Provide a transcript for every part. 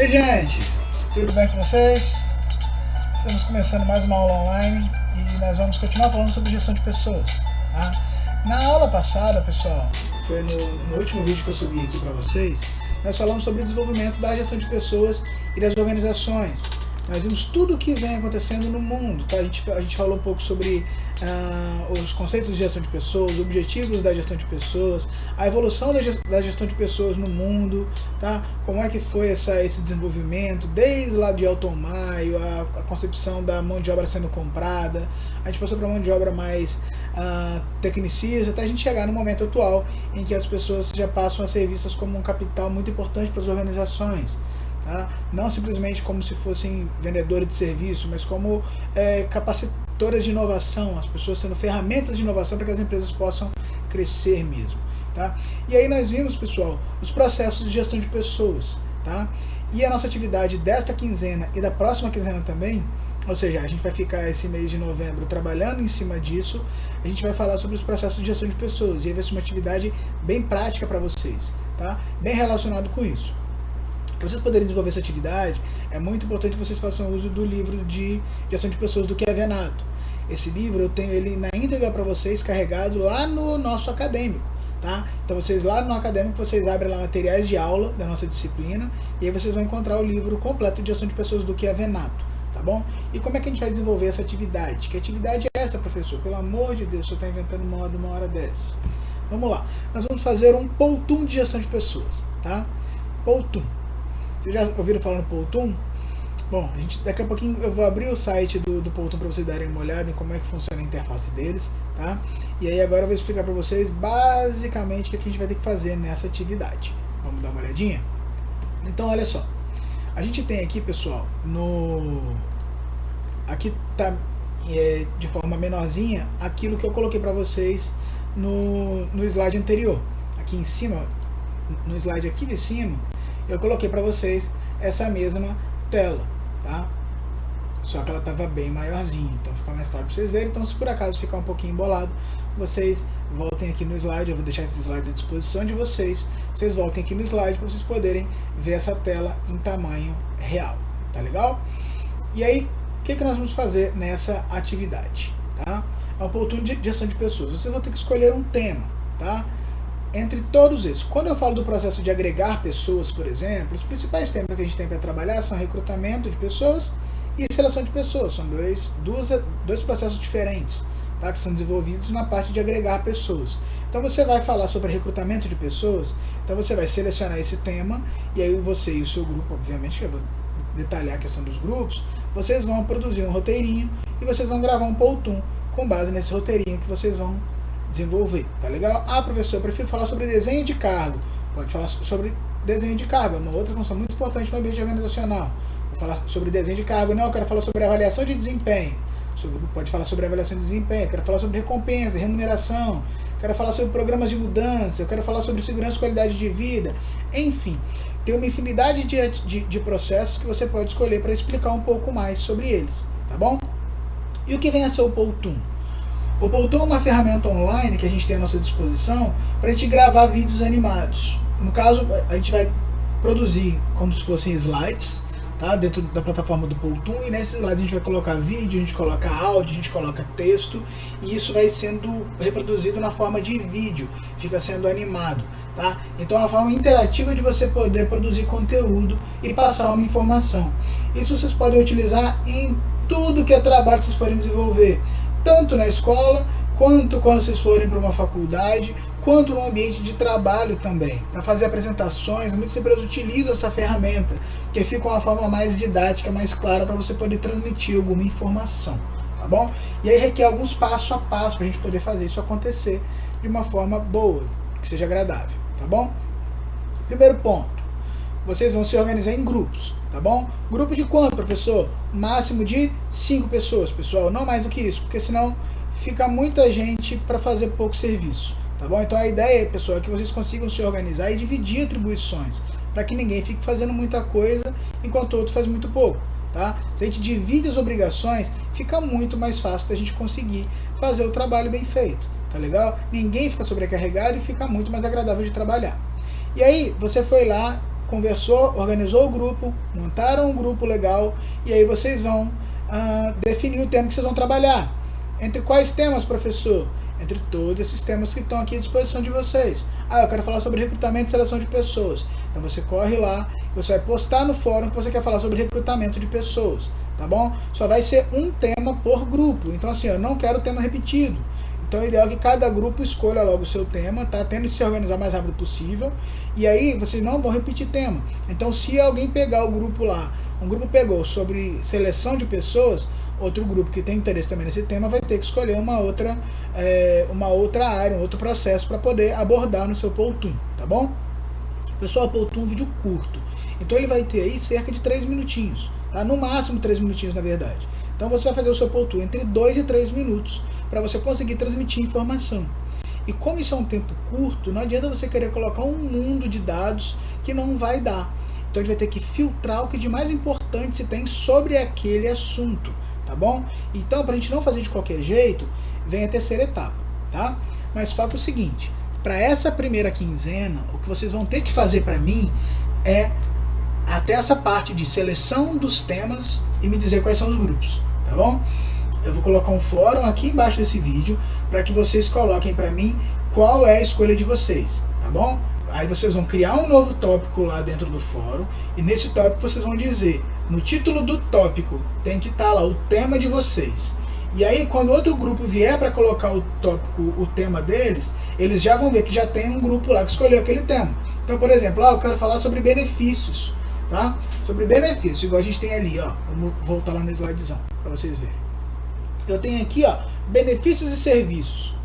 Ei, gente, tudo bem com vocês? Estamos começando mais uma aula online e nós vamos continuar falando sobre gestão de pessoas, tá? Na aula passada, pessoal, foi no último vídeo que eu subi aqui para vocês, nós falamos sobre o desenvolvimento da gestão de pessoas e das organizações. Nós vimos tudo o que vem acontecendo no mundo, tá? A gente falou um pouco sobre os conceitos de gestão de pessoas, os objetivos da gestão de pessoas, a evolução da gestão de pessoas no mundo, tá? Como é que foi esse desenvolvimento, desde lá de Elton Maio, a concepção da mão de obra sendo comprada, a gente passou para mão de obra mais tecnicista, até a gente chegar no momento atual em que as pessoas já passam a ser vistas como um capital muito importante para as organizações. Tá? Não simplesmente como se fossem vendedores de serviço, mas como capacitoras de inovação, as pessoas sendo ferramentas de inovação para que as empresas possam crescer mesmo. Tá? E aí nós vimos, pessoal, os processos de gestão de pessoas. Tá? E a nossa atividade desta quinzena e da próxima quinzena também, ou seja, a gente vai ficar esse mês de novembro trabalhando em cima disso, a gente vai falar sobre os processos de gestão de pessoas, e aí vai ser uma atividade bem prática para vocês, tá? Bem relacionado com isso. Para vocês poderem desenvolver essa atividade, é muito importante que vocês façam uso do livro de gestão de pessoas do Kevin Venato. Esse livro eu tenho ele na íntegra para vocês carregado lá no nosso acadêmico. Tá? Então vocês lá no acadêmico, vocês abrem lá materiais de aula da nossa disciplina e aí vocês vão encontrar o livro completo de gestão de pessoas do Kevin Venato. Tá bom? E como é que a gente vai desenvolver essa atividade? Que atividade é essa, professor? Pelo amor de Deus, você está inventando uma hora dessa. Vamos lá. Nós vamos fazer um Powtoon de gestão de pessoas. Tá? Powtoon. Vocês já ouviram falar no Powtoon? Bom, daqui a pouquinho eu vou abrir o site do Powtoon para vocês darem uma olhada em como é que funciona a interface deles, tá? E aí agora eu vou explicar para vocês basicamente o que a gente vai ter que fazer nessa atividade. Vamos dar uma olhadinha? Então, olha só. A gente tem aqui, pessoal, aqui tá de forma menorzinha aquilo que eu coloquei para vocês no slide anterior. Aqui em cima, no slide aqui de cima, eu coloquei para vocês essa mesma tela, tá? Só que ela estava bem maiorzinha, então fica mais claro para vocês verem. Então, se por acaso ficar um pouquinho embolado, vocês voltem aqui no slide. Eu vou deixar esses slides à disposição de vocês. Vocês voltem aqui no slide para vocês poderem ver essa tela em tamanho real, tá legal? E aí, o que nós vamos fazer nessa atividade, tá? É um Powtoon de gestão de pessoas. Vocês vão ter que escolher um tema, tá? Entre todos esses, quando eu falo do processo de agregar pessoas, por exemplo, os principais temas que a gente tem para trabalhar são recrutamento de pessoas e seleção de pessoas. São dois processos diferentes, tá, que são desenvolvidos na parte de agregar pessoas. Então você vai falar sobre recrutamento de pessoas, então você vai selecionar esse tema, e aí você e o seu grupo, obviamente, que eu vou detalhar a questão dos grupos, vocês vão produzir um roteirinho e vocês vão gravar um Powtoon com base nesse roteirinho que vocês vão desenvolver, tá legal? Ah, professor, eu prefiro falar sobre desenho de cargo. Pode falar sobre desenho de cargo, é uma outra função muito importante no ambiente organizacional. Vou falar sobre desenho de cargo, não, eu quero falar sobre avaliação de desempenho. Pode falar sobre avaliação de desempenho, eu quero falar sobre recompensa, remuneração, quero falar sobre programas de mudança, eu quero falar sobre segurança e qualidade de vida. Enfim, tem uma infinidade de processos que você pode escolher para explicar um pouco mais sobre eles, tá bom? E o que vem a ser o Powtoon? O Powtoon é uma ferramenta online que a gente tem à nossa disposição para a gente gravar vídeos animados. No caso, a gente vai produzir como se fossem slides, tá? Dentro da plataforma do Powtoon, e nesses slides a gente vai colocar vídeo, a gente coloca áudio, a gente coloca texto, e isso vai sendo reproduzido na forma de vídeo, fica sendo animado. Tá? Então é uma forma interativa de você poder produzir conteúdo e passar uma informação. Isso vocês podem utilizar em tudo que é trabalho que vocês forem desenvolver, tanto na escola, quanto quando vocês forem para uma faculdade, quanto no ambiente de trabalho também. Para fazer apresentações, muitas empresas utilizam essa ferramenta, porque fica uma forma mais didática, mais clara para você poder transmitir alguma informação, tá bom? E aí requer alguns passo a passo para a gente poder fazer isso acontecer de uma forma boa, que seja agradável, tá bom? Primeiro ponto. Vocês vão se organizar em grupos, tá bom? Grupo de quanto, professor? Máximo de 5 pessoas, pessoal, não mais do que isso, porque senão fica muita gente para fazer pouco serviço, tá bom? Então a ideia, pessoal, é que vocês consigam se organizar e dividir atribuições, para que ninguém fique fazendo muita coisa enquanto o outro faz muito pouco, tá? Se a gente divide as obrigações, fica muito mais fácil da gente conseguir fazer o trabalho bem feito, tá legal? Ninguém fica sobrecarregado e fica muito mais agradável de trabalhar. E aí, você foi lá, conversou, organizou o grupo, montaram um grupo legal, e aí vocês vão definir o tema que vocês vão trabalhar. Entre quais temas, professor? Entre todos esses temas que estão aqui à disposição de vocês. Eu quero falar sobre recrutamento e seleção de pessoas. Então você corre lá, você vai postar no fórum que você quer falar sobre recrutamento de pessoas, tá bom? Só vai ser um tema por grupo. Então assim, eu não quero tema repetido. Então o ideal é que cada grupo escolha logo o seu tema, tá? Tendo que se organizar o mais rápido possível. E aí vocês não vão repetir tema. Então se alguém pegar o grupo lá, um grupo pegou sobre seleção de pessoas, outro grupo que tem interesse também nesse tema vai ter que escolher uma outra área, um outro processo para poder abordar no seu Powtoon, tá bom? Pessoal, o Powtoon é um vídeo curto, então ele vai ter aí cerca de 3 minutinhos, tá? No máximo 3 minutinhos na verdade. Então você vai fazer o seu Powtoon entre 2 e 3 minutos para você conseguir transmitir informação. E como isso é um tempo curto, não adianta você querer colocar um mundo de dados que não vai dar. Então a gente vai ter que filtrar o que de mais importante se tem sobre aquele assunto, tá bom? Então, para a gente não fazer de qualquer jeito, vem a terceira etapa, tá? Mas foca o seguinte, para essa primeira quinzena, o que vocês vão ter que fazer para mim é até essa parte de seleção dos temas e me dizer quais são os grupos, tá bom? Eu vou colocar um fórum aqui embaixo desse vídeo para que vocês coloquem para mim qual é a escolha de vocês, tá bom? Aí vocês vão criar um novo tópico lá dentro do fórum e nesse tópico vocês vão dizer, no título do tópico tem que estar lá o tema de vocês. E aí quando outro grupo vier para colocar o tópico, o tema deles, eles já vão ver que já tem um grupo lá que escolheu aquele tema. Então, por exemplo, eu quero falar sobre benefícios, tá? Sobre benefícios, igual a gente tem ali, ó. Vamos voltar lá no slidezão para vocês verem. Eu tenho aqui, ó, benefícios e serviços.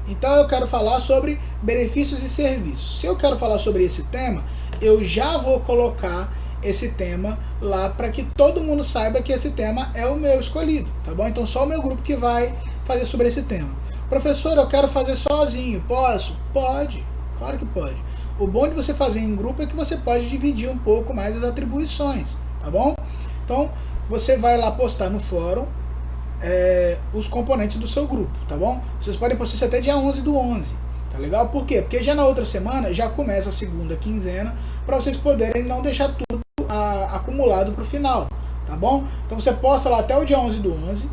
Então eu quero falar sobre benefícios e serviços. Se eu quero falar sobre esse tema, eu já vou colocar esse tema lá para que todo mundo saiba que esse tema é o meu escolhido, tá bom? Então só o meu grupo que vai fazer sobre esse tema. Professor, eu quero fazer sozinho, posso? Pode, claro que pode. O bom de você fazer em grupo é que você pode dividir um pouco mais as atribuições, tá bom? Então você vai lá postar no fórum os componentes do seu grupo, tá bom? Vocês podem postar isso até dia 11/11, tá legal? Por quê? Porque já na outra semana já começa a segunda quinzena para vocês poderem não deixar tudo acumulado para o final, tá bom? Então você posta lá até o dia 11/11.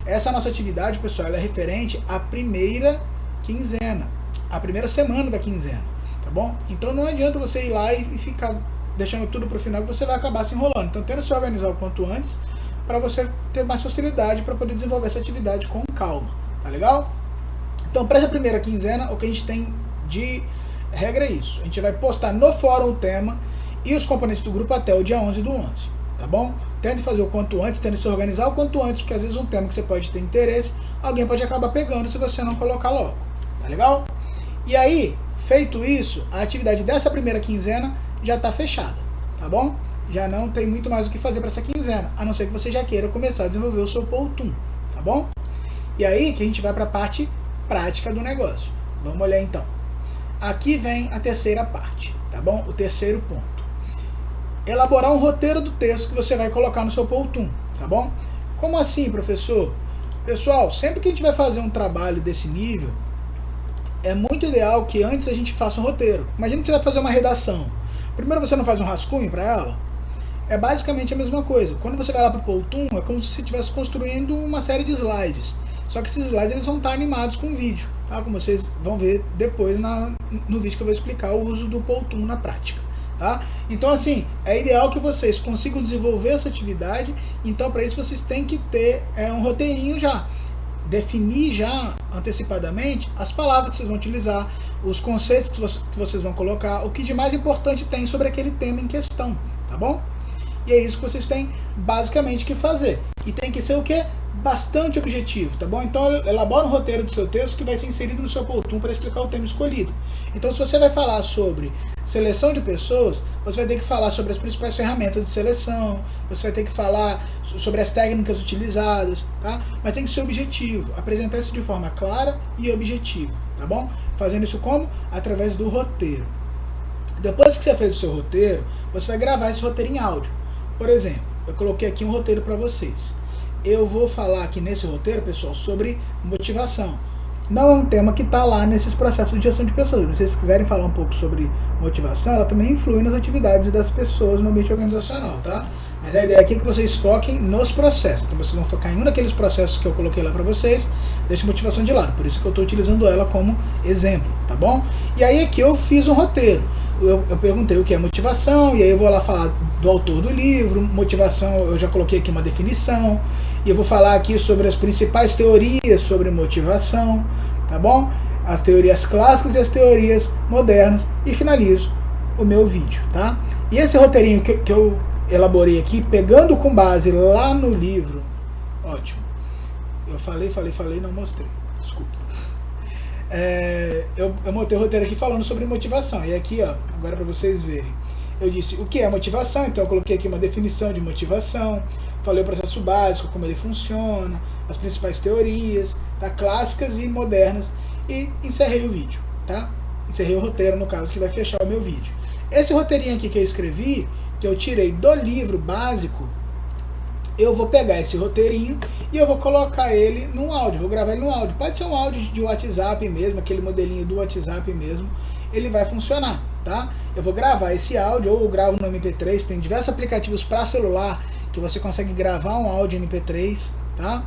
Essa nossa atividade, pessoal, ela é referente à primeira quinzena, a primeira semana da quinzena, tá bom? Então não adianta você ir lá e ficar deixando tudo para o final que você vai acabar se enrolando. Então tenta se organizar o quanto antes para você ter mais facilidade para poder desenvolver essa atividade com calma, tá legal? Então para essa primeira quinzena o que a gente tem de regra é isso, a gente vai postar no fórum o tema e os componentes do grupo até o dia 11/11, tá bom? Tente fazer o quanto antes, tente se organizar o quanto antes, porque às vezes um tema que você pode ter interesse, alguém pode acabar pegando se você não colocar logo, tá legal? E aí, feito isso, a atividade dessa primeira quinzena já está fechada, tá bom? Já não tem muito mais o que fazer para essa quinzena, a não ser que você já queira começar a desenvolver o seu Powtoon, tá bom? E aí que a gente vai para a parte prática do negócio. Vamos olhar então. Aqui vem a terceira parte, tá bom? O terceiro ponto. Elaborar um roteiro do texto que você vai colocar no seu Powtoon, tá bom? Como assim, professor? Pessoal, sempre que a gente vai fazer um trabalho desse nível, é muito ideal que antes a gente faça um roteiro. Imagina que você vai fazer uma redação. Primeiro você não faz um rascunho para ela? É basicamente a mesma coisa. Quando você vai lá para o Powtoon, é como se você estivesse construindo uma série de slides. Só que esses slides eles vão estar animados com vídeo, tá? Como vocês vão ver depois no vídeo que eu vou explicar o uso do Powtoon na prática, tá? Então assim, é ideal que vocês consigam desenvolver essa atividade. Então para isso vocês têm que ter um roteirinho já. Definir já antecipadamente as palavras que vocês vão utilizar, os conceitos que vocês vão colocar, o que de mais importante tem sobre aquele tema em questão, tá bom? E é isso que vocês têm basicamente que fazer. E tem que ser o quê? Bastante objetivo, tá bom? Então elabora um roteiro do seu texto que vai ser inserido no seu Powtoon para explicar o tema escolhido. Então se você vai falar sobre seleção de pessoas, você vai ter que falar sobre as principais ferramentas de seleção, você vai ter que falar sobre as técnicas utilizadas, tá? Mas tem que ser objetivo, apresentar isso de forma clara e objetiva, tá bom? Fazendo isso como? Através do roteiro. Depois que você fez o seu roteiro, você vai gravar esse roteiro em áudio. Por exemplo, eu coloquei aqui um roteiro para vocês. Eu vou falar aqui nesse roteiro, pessoal, sobre motivação. não é um tema que está lá nesses processos de gestão de pessoas. Se vocês quiserem falar um pouco sobre motivação, ela também influi nas atividades das pessoas no ambiente organizacional, tá? Mas a ideia aqui é que vocês foquem nos processos. Então vocês vão focar em um daqueles processos que eu coloquei lá para vocês, deixa motivação de lado. Por isso que eu estou utilizando ela como exemplo, tá bom? E aí aqui eu fiz um roteiro. Eu perguntei o que é motivação, e aí eu vou lá falar do autor do livro. Motivação, eu já coloquei aqui uma definição, e eu vou falar aqui sobre as principais teorias sobre motivação, tá bom? As teorias clássicas e as teorias modernas, e finalizo o meu vídeo, tá? E esse roteirinho que eu elaborei aqui, pegando com base lá no livro, ótimo, eu falei, não mostrei, desculpa. Eu montei o roteiro aqui falando sobre motivação, e aqui, ó, agora para vocês verem, eu disse o que é motivação, então eu coloquei aqui uma definição de motivação, falei o processo básico, como ele funciona, as principais teorias, tá, clássicas e modernas, e encerrei o vídeo, tá? Encerrei o roteiro, no caso, que vai fechar o meu vídeo. Esse roteirinho aqui que eu escrevi, que eu tirei do livro básico, eu vou pegar esse roteirinho e eu vou colocar ele num áudio, vou gravar ele num áudio. Pode ser um áudio de WhatsApp mesmo, aquele modelinho do WhatsApp mesmo, ele vai funcionar, tá? Eu vou gravar esse áudio, ou eu gravo no MP3, tem diversos aplicativos para celular que você consegue gravar um áudio MP3, tá?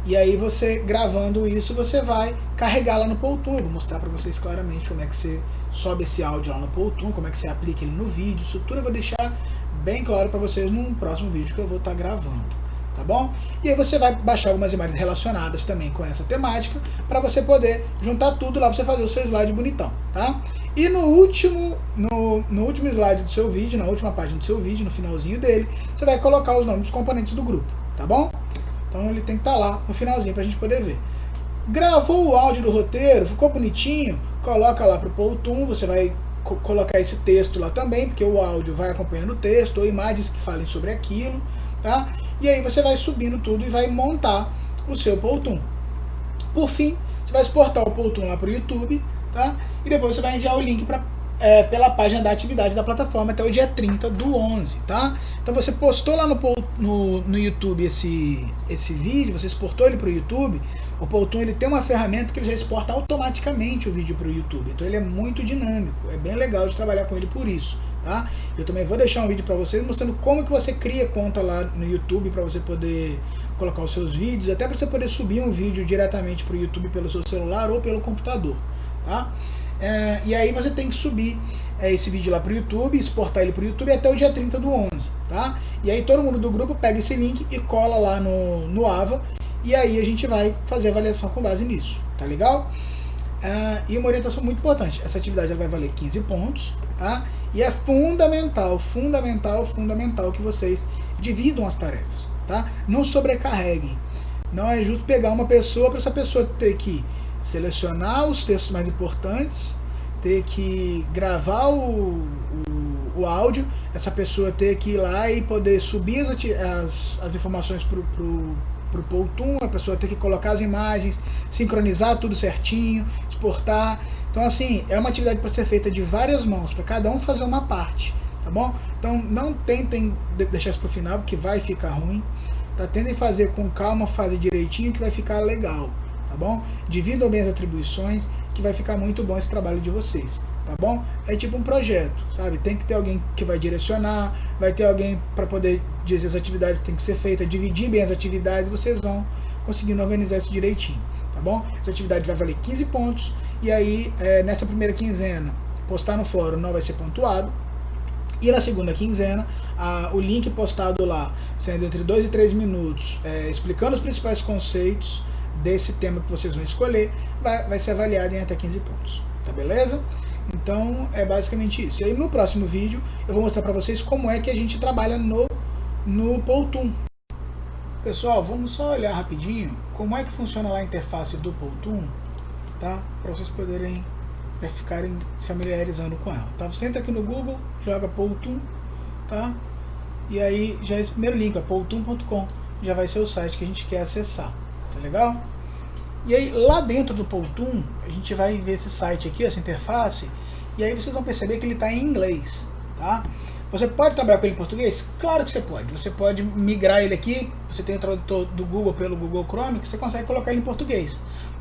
E aí você, gravando isso, você vai carregar lá no Powtoon. Eu vou mostrar para vocês claramente como é que você sobe esse áudio lá no Powtoon, como é que você aplica ele no vídeo. Isso tudo eu vou deixar bem claro para vocês num próximo vídeo que eu vou estar gravando, tá bom? E aí você vai baixar algumas imagens relacionadas também com essa temática, para você poder juntar tudo lá para você fazer o seu slide bonitão, tá? E no último slide do seu vídeo, na última página do seu vídeo, no finalzinho dele, você vai colocar os nomes dos componentes do grupo, tá bom? Então ele tem que estar lá no finalzinho para a gente poder ver. Gravou o áudio do roteiro, ficou bonitinho, coloca lá para o Powtoon, você vai colocar esse texto lá também, porque o áudio vai acompanhando o texto, ou imagens que falem sobre aquilo, tá? E aí você vai subindo tudo e vai montar o seu Powtoon. Por fim, você vai exportar o Powtoon lá para o YouTube, tá? E depois você vai enviar o link pela página da atividade da plataforma até o dia 30/11, tá? Então você postou lá no YouTube esse vídeo, você exportou ele para o YouTube. O Powtoon, ele tem uma ferramenta que ele já exporta automaticamente o vídeo para o YouTube, então ele é muito dinâmico, é bem legal de trabalhar com ele por isso, tá? Eu também vou deixar um vídeo para vocês mostrando como que você cria conta lá no YouTube para você poder colocar os seus vídeos, até para você poder subir um vídeo diretamente para o YouTube pelo seu celular ou pelo computador, tá? E aí você tem que subir esse vídeo lá para o YouTube, exportar ele para o YouTube até o dia 30/11, tá? E aí todo mundo do grupo pega esse link e cola lá no Ava, e aí a gente vai fazer a avaliação com base nisso, tá legal? E uma orientação muito importante, essa atividade ela vai valer 15 pontos, tá? E é fundamental que vocês dividam as tarefas, tá? Não sobrecarreguem, não é justo pegar uma pessoa para essa pessoa ter que selecionar os textos mais importantes, ter que gravar o áudio, essa pessoa ter que ir lá e poder subir as informações pro Powtoon, a pessoa ter que colocar as imagens, sincronizar tudo certinho, exportar. Então assim, é uma atividade para ser feita de várias mãos, para cada um fazer uma parte, tá bom? Então não tentem deixar isso pro final, porque vai ficar ruim, tá? Tentem fazer com calma, fazer direitinho, que vai ficar legal, tá bom? Dividam bem as atribuições, que vai ficar muito bom esse trabalho de vocês, tá bom? É tipo um projeto, sabe? Tem que ter alguém que vai direcionar, vai ter alguém para poder dizer as atividades que tem que ser feitas, dividir bem as atividades, vocês vão conseguindo organizar isso direitinho, tá bom? Essa atividade vai valer 15 pontos, e aí nessa primeira quinzena, postar no fórum não vai ser pontuado, e na segunda quinzena, o link postado lá, sendo entre 2 e 3 minutos, explicando os principais conceitos desse tema que vocês vão escolher, vai ser avaliado em até 15 pontos, tá beleza? Então é basicamente isso. E aí no próximo vídeo eu vou mostrar para vocês como é que a gente trabalha no Powtoon. Pessoal, vamos só olhar rapidinho como é que funciona lá a interface do Powtoon, tá? Para vocês poderem ficarem se familiarizando com ela, tá? Você entra aqui no Google, joga Powtoon, tá? E aí já esse primeiro link, powtoon.com, já vai ser o site que a gente quer acessar, tá legal? E aí lá dentro do Powtoon a gente vai ver esse site aqui, essa interface, e aí vocês vão perceber que ele está em inglês, tá? Você pode trabalhar com ele em português? Claro que você pode. Você pode migrar ele aqui, você tem o tradutor do Google pelo Google Chrome, que você consegue colocar ele em português.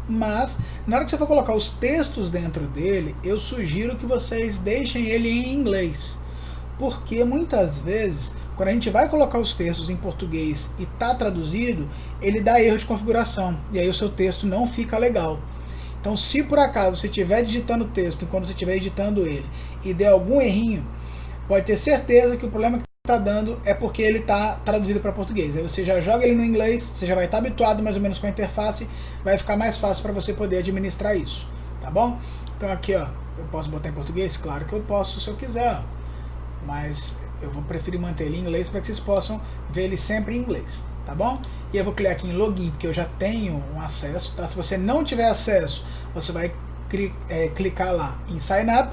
Mas, na hora que você for colocar os textos dentro dele, eu sugiro que vocês deixem ele em inglês. Porque muitas vezes, quando a gente vai colocar os textos em português e está traduzido, ele dá erro de configuração. E aí o seu texto não fica legal. Então, se por acaso você estiver digitando o texto enquanto você estiver editando ele e der algum errinho, pode ter certeza que o problema que está dando é porque ele está traduzido para português. Aí você já joga ele no inglês, você já vai estar habituado mais ou menos com a interface, vai ficar mais fácil para você poder administrar isso, tá bom? Então aqui, ó, eu posso botar em português? Claro que eu posso se eu quiser, ó, mas eu vou preferir manter ele em inglês para que vocês possam ver ele sempre em inglês, tá bom? E eu vou clicar aqui em login, porque eu já tenho um acesso, tá? Se você não tiver acesso, você vai clicar lá em sign up,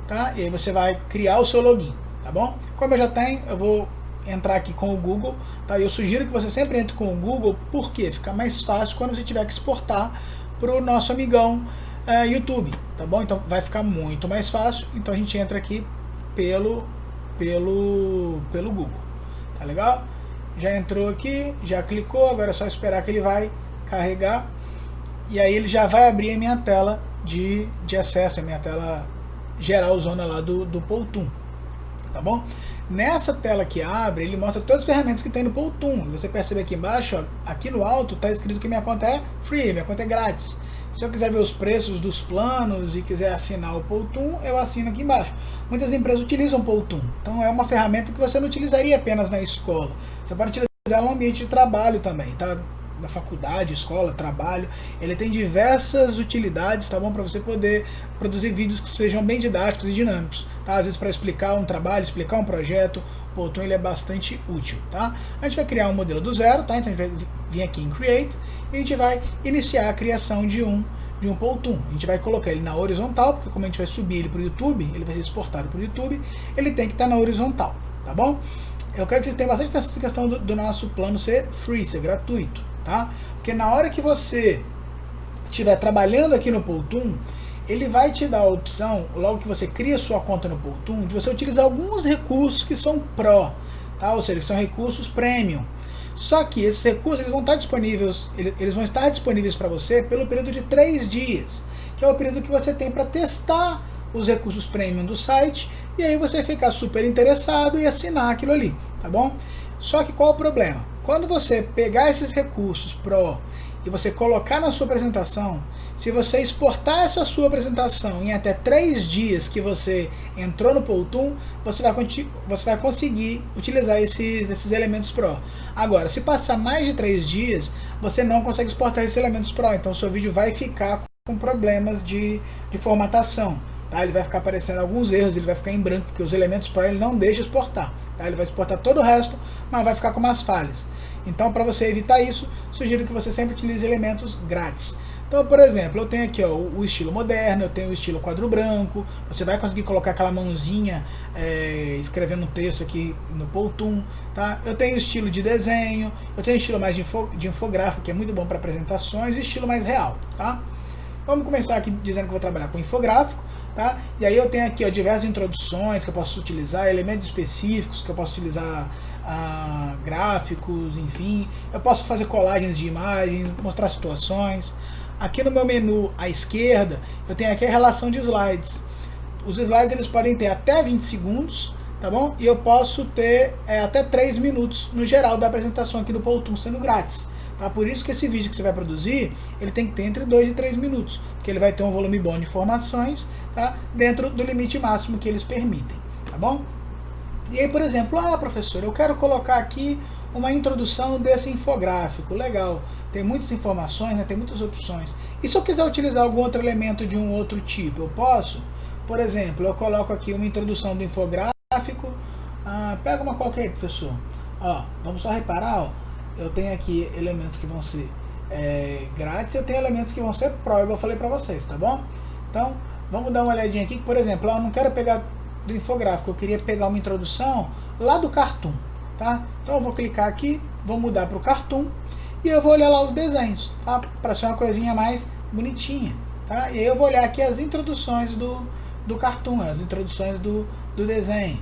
tá? E aí você vai criar o seu login, tá bom? Como eu já tenho, eu vou entrar aqui com o Google, tá? E eu sugiro que você sempre entre com o Google, porque fica mais fácil quando você tiver que exportar para o nosso amigão YouTube, tá bom? Então vai ficar muito mais fácil, então a gente entra aqui pelo Google, tá legal? Já entrou aqui, já clicou, agora é só esperar que ele vai carregar e aí ele já vai abrir a minha tela de acesso, a minha tela geral zona lá do Powtoon, tá bom? Nessa tela que abre, ele mostra todas as ferramentas que tem no Powtoon. E você percebe aqui embaixo, ó, aqui no alto está escrito que minha conta é free, minha conta é grátis. Se eu quiser ver os preços dos planos e quiser assinar o Powtoon, eu assino aqui embaixo. Muitas empresas utilizam o Powtoon, então é uma ferramenta que você não utilizaria apenas na escola. Você pode utilizar ela no ambiente de trabalho também, tá? Na faculdade, escola, trabalho, ele tem diversas utilidades, tá bom? Para você poder produzir vídeos que sejam bem didáticos e dinâmicos, tá? Às vezes para explicar um trabalho, explicar um projeto, o Powtoon ele é bastante útil, tá? A gente vai criar um modelo do zero, tá? Então a gente vai vir aqui em Create e a gente vai iniciar a criação de um Powtoon. A gente vai colocar ele na horizontal, porque como a gente vai subir ele para o YouTube, ele vai ser exportado para o YouTube, ele tem que estar na horizontal, tá bom? Eu quero que vocês tenham bastante atenção nessa questão do nosso plano ser free, ser gratuito, tá? Porque na hora que você estiver trabalhando aqui no Powtoon, ele vai te dar a opção, logo que você cria sua conta no Powtoon, de você utilizar alguns recursos que são Pro, tá? Ou seja, que são recursos Premium. Só que esses recursos eles vão estar disponíveis para você pelo período de 3 dias, que é o período que você tem para testar os recursos Premium do site, e aí você ficar super interessado e assinar aquilo ali, tá bom? Só que qual o problema? Quando você pegar esses recursos Pro e você colocar na sua apresentação, se você exportar essa sua apresentação em até 3 dias que você entrou no Powtoon, você vai conseguir utilizar esses elementos Pro. Agora, se passar mais de 3 dias, você não consegue exportar esses elementos Pro, então o seu vídeo vai ficar com problemas de formatação. Tá? Ele vai ficar aparecendo alguns erros, ele vai ficar em branco, porque os elementos Pro ele não deixa exportar. Tá? Ele vai exportar todo o resto, mas vai ficar com umas falhas. Então, para você evitar isso, sugiro que você sempre utilize elementos grátis. Então, por exemplo, eu tenho aqui ó, o estilo moderno, eu tenho o estilo quadro branco, você vai conseguir colocar aquela mãozinha escrevendo um texto aqui no Powtoon, tá? Eu tenho o estilo de desenho, eu tenho o estilo mais de infográfico, que é muito bom para apresentações, e o estilo mais real, tá? Vamos começar aqui dizendo que eu vou trabalhar com infográfico, tá? E aí eu tenho aqui ó, diversas introduções que eu posso utilizar, elementos específicos que eu posso utilizar, gráficos, enfim. Eu posso fazer colagens de imagens, mostrar situações. Aqui no meu menu à esquerda, eu tenho aqui a relação de slides. Os slides eles podem ter até 20 segundos, tá bom? E eu posso ter até 3 minutos no geral da apresentação aqui do Powtoon sendo grátis. Tá? Por isso que esse vídeo que você vai produzir, ele tem que ter entre 2 e 3 minutos, porque ele vai ter um volume bom de informações, tá? Dentro do limite máximo que eles permitem, tá bom? E aí, por exemplo, professor, eu quero colocar aqui uma introdução desse infográfico, legal, tem muitas informações, né? Tem muitas opções. E se eu quiser utilizar algum outro elemento de um outro tipo, eu posso? Por exemplo, eu coloco aqui uma introdução do infográfico, pega uma qualquer aí, professor. Ó, vamos só reparar, ó. Eu tenho aqui elementos que vão ser grátis, eu tenho elementos que vão ser Pro, igual eu falei para vocês, tá bom? Então, vamos dar uma olhadinha aqui, por exemplo, eu não quero pegar do infográfico, eu queria pegar uma introdução lá do Cartoon, tá? Então eu vou clicar aqui, vou mudar para o Cartoon, e eu vou olhar lá os desenhos, tá? Para ser uma coisinha mais bonitinha, tá? E aí eu vou olhar aqui as introduções do Cartoon, as introduções do desenho.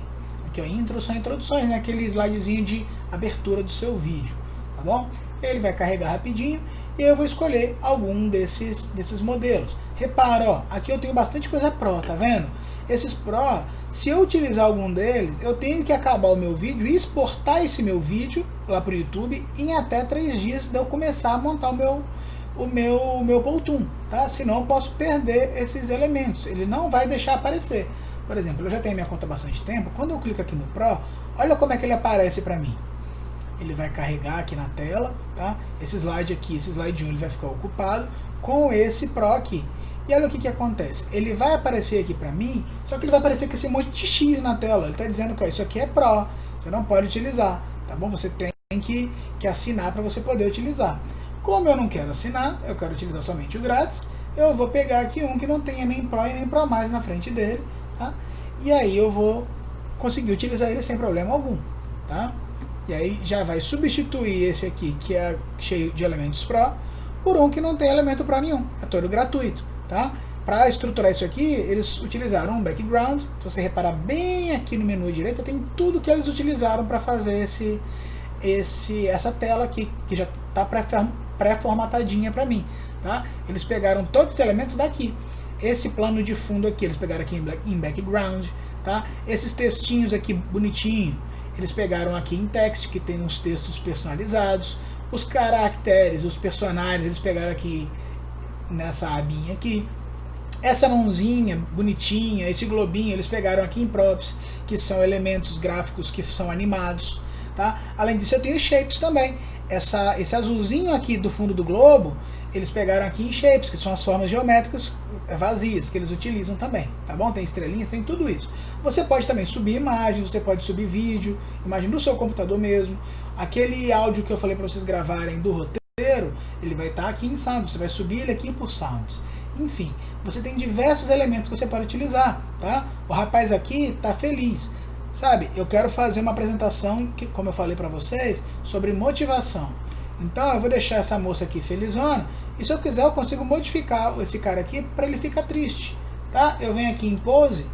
aqui ó, introduções, né? Aquele slidezinho de abertura do seu vídeo, tá bom? Ele vai carregar rapidinho e eu vou escolher algum desses modelos. Repara, ó, aqui eu tenho bastante coisa Pro, tá vendo? Esses Pro, se eu utilizar algum deles, eu tenho que acabar o meu vídeo e exportar esse meu vídeo lá para o YouTube em até 3 dias de eu começar a montar o meu Powtoon, tá? Senão eu posso perder esses elementos, ele não vai deixar aparecer. Por exemplo, eu já tenho minha conta há bastante tempo, quando eu clico aqui no Pro, olha como é que ele aparece para mim. Ele vai carregar aqui na tela, tá? Esse slide aqui, esse slide 1, ele vai ficar ocupado com esse Pro aqui. E olha o que acontece, ele vai aparecer aqui para mim, só que ele vai aparecer com esse monte de X na tela. Ele está dizendo que ó, isso aqui é Pro, você não pode utilizar, tá bom? Você tem que assinar para você poder utilizar. Como eu não quero assinar, eu quero utilizar somente o grátis, eu vou pegar aqui um que não tenha nem Pro e nem Pro mais na frente dele, tá? E aí eu vou conseguir utilizar ele sem problema algum, tá? E aí já vai substituir esse aqui, que é cheio de elementos Pro, por um que não tem elemento Pro nenhum, é todo gratuito, tá? Para estruturar isso aqui, eles utilizaram um background. Se você reparar bem aqui no menu direita, tem tudo que eles utilizaram para fazer essa tela aqui, que já está pré-formatadinha para mim, tá? Eles pegaram todos os elementos daqui. Esse plano de fundo aqui, eles pegaram aqui em background, tá? Esses textinhos aqui bonitinho, eles pegaram aqui em text, que tem uns textos personalizados. Os caracteres, os personagens, eles pegaram aqui nessa abinha aqui. Essa mãozinha bonitinha, esse globinho, eles pegaram aqui em props, que são elementos gráficos que são animados, tá? Além disso, eu tenho shapes também. Esse azulzinho aqui do fundo do globo, eles pegaram aqui em shapes, que são as formas geométricas vazias que eles utilizam também, tá bom? Tem estrelinhas, tem tudo isso. Você pode também subir imagens, você pode subir vídeo, imagem do seu computador mesmo. Aquele áudio que eu falei para vocês gravarem do roteiro, ele vai estar aqui em Sounds, você vai subir ele aqui por Sounds. Enfim, você tem diversos elementos que você pode utilizar, tá? O rapaz aqui tá feliz. Sabe, eu quero fazer uma apresentação, que, como eu falei para vocês, sobre motivação. Então eu vou deixar essa moça aqui felizona, e se eu quiser eu consigo modificar esse cara aqui para ele ficar triste, tá? Eu venho aqui em pose,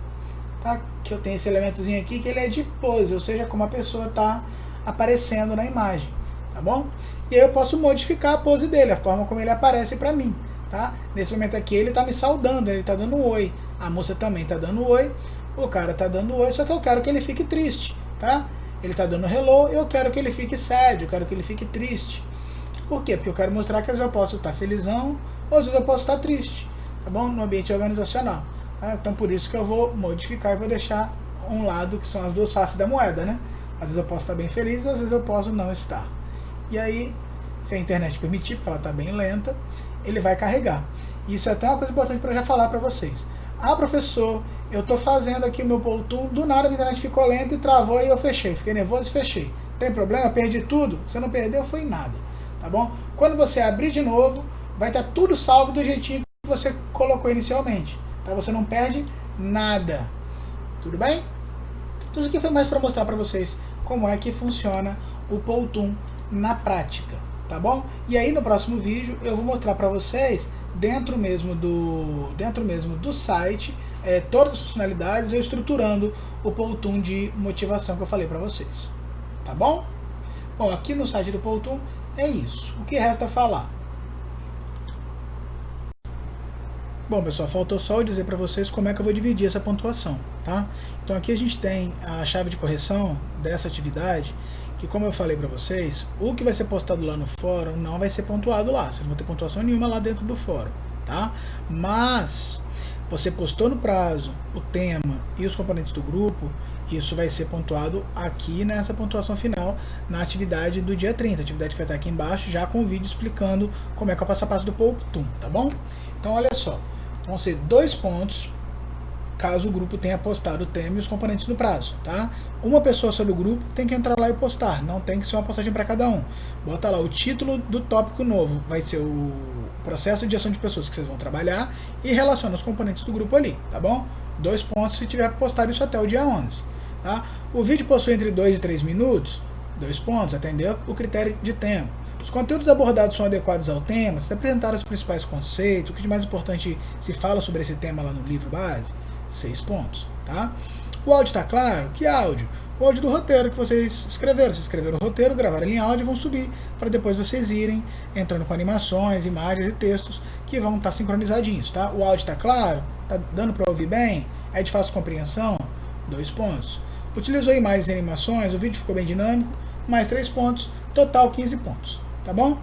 tá? Que eu tenho esse elementozinho aqui que ele é de pose, ou seja, como a pessoa está aparecendo na imagem, tá bom? E aí eu posso modificar a pose dele, a forma como ele aparece para mim, tá? Nesse momento aqui ele está me saudando, ele está dando um oi, a moça também está dando um oi, o cara está dando oi, só que eu quero que ele fique triste, tá? Ele está dando hello, eu quero que ele fique sad, eu quero que ele fique triste. Por quê? Porque eu quero mostrar que às vezes eu posso estar felizão, ou às vezes eu posso estar triste, tá bom? No ambiente organizacional, tá? Então por isso que eu vou modificar e vou deixar um lado que são as duas faces da moeda, né? Às vezes eu posso estar bem feliz, às vezes eu posso não estar. E aí, se a internet permitir, porque ela está bem lenta, ele vai carregar. Isso é até uma coisa importante para eu já falar para vocês. Ah, professor, eu estou fazendo aqui o meu Powtoon, do nada a internet ficou lenta e travou e eu fechei. Fiquei nervoso e fechei. Tem problema? Perdi tudo? Você não perdeu, foi nada. Tá bom? Quando você abrir de novo, vai estar tudo salvo do jeitinho que você colocou inicialmente. Tá? Você não perde nada. Tudo bem? Então isso aqui foi mais para mostrar para vocês como é que funciona o Powtoon na prática. Tá bom? E aí no próximo vídeo eu vou mostrar para vocês dentro mesmo do site todas as funcionalidades, eu estruturando o Powtoon de motivação que eu falei para vocês. Tá bom? Bom, aqui no site do Powtoon é isso. O que resta falar? Bom, pessoal, faltou só eu dizer para vocês como é que eu vou dividir essa pontuação, tá? Então aqui a gente tem a chave de correção dessa atividade, que como eu falei para vocês, o que vai ser postado lá no fórum não vai ser pontuado lá, vocês não vão ter pontuação nenhuma lá dentro do fórum, tá? Mas você postou no prazo o tema e os componentes do grupo, isso vai ser pontuado aqui nessa pontuação final, na atividade do dia 30, a atividade que vai estar aqui embaixo, já com o vídeo explicando como é que é o passo a passo do Powtoon, tá bom? Então olha só, vão ser 2 pontos caso o grupo tenha postado o tema e os componentes no prazo, tá? Uma pessoa só do grupo tem que entrar lá e postar, não tem que ser uma postagem para cada um. Bota lá o título do tópico novo, vai ser o processo de ação de pessoas que vocês vão trabalhar e relaciona os componentes do grupo ali, tá bom? 2 pontos se tiver postado isso até o dia 11, tá? O vídeo possui entre 2 e 3 minutos, 2 pontos, atender o critério de tempo. Os conteúdos abordados são adequados ao tema, se apresentaram os principais conceitos, o que de mais importante se fala sobre esse tema lá no livro base, 6 pontos, tá? O áudio está claro? Que áudio? o áudio do roteiro que vocês escreveram. Vocês escreveram o roteiro, gravaram ele em áudio e vão subir para depois vocês irem entrando com animações, imagens e textos que vão estar sincronizadinhos, tá? O áudio está claro? Tá dando para ouvir bem? É de fácil compreensão? 2 pontos. Utilizou imagens e animações, o vídeo ficou bem dinâmico, mais 3 pontos, total 15 pontos, tá bom?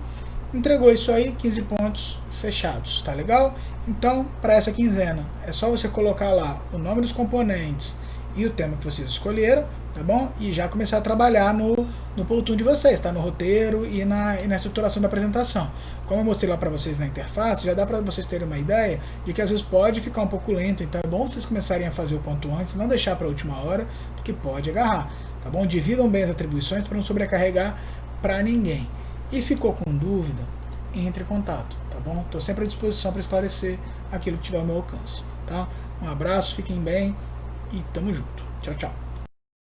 Entregou isso aí, 15 pontos fechados, tá legal? Então, para essa quinzena, é só você colocar lá o nome dos componentes e o tema que vocês escolheram, tá bom? E já começar a trabalhar no Powtoon de vocês, tá? No roteiro e na estruturação da apresentação. Como eu mostrei lá para vocês na interface, já dá para vocês terem uma ideia de que às vezes pode ficar um pouco lento, então é bom vocês começarem a fazer o ponto antes, não deixar para a última hora, porque pode agarrar, tá bom? Dividam bem as atribuições para não sobrecarregar para ninguém. E ficou com dúvida, entre em contato, tá bom? Estou sempre à disposição para esclarecer aquilo que tiver ao meu alcance, tá? Um abraço, fiquem bem e tamo junto. Tchau, tchau.